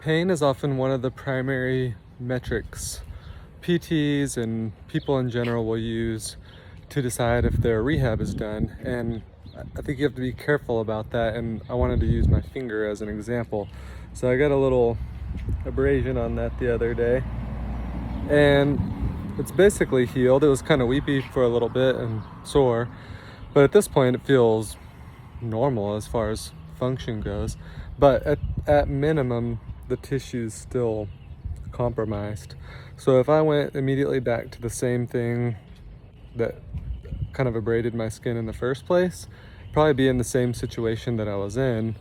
Pain is often one of the primary metrics PTs and people in general will use to decide if their rehab is done. And I think you have to be careful about that. And I wanted to use my finger as an example. So I got a little abrasion on that the other day, and it's basically healed. It was kind of weepy for a little bit and sore, but at this point it feels normal as far as function goes. But at minimum, the tissue's still compromised. So if I went immediately back to the same thing that kind of abraded my skin in the first place, probably be in the same situation that I was in.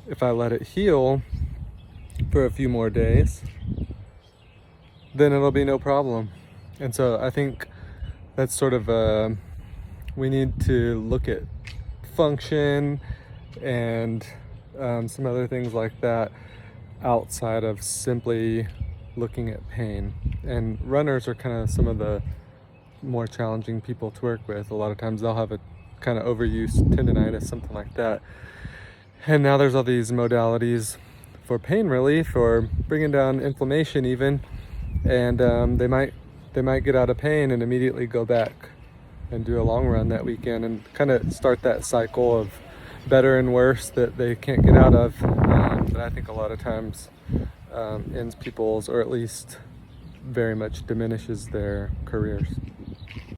If I let it heal for a few more days, then it'll be no problem. And so I think that's sort of we need to look at function and some other things like that outside of simply looking at pain. And runners are kind of some of the more challenging people to work with. A lot of times they'll have a kind of overuse tendonitis, something like that. And now there's all these modalities for pain relief or bringing down inflammation even, and they might get out of pain and immediately go back and do a long run that weekend and kind of start that cycle of better and worse that they can't get out of, that I think a lot of times ends people's, or at least very much diminishes their careers.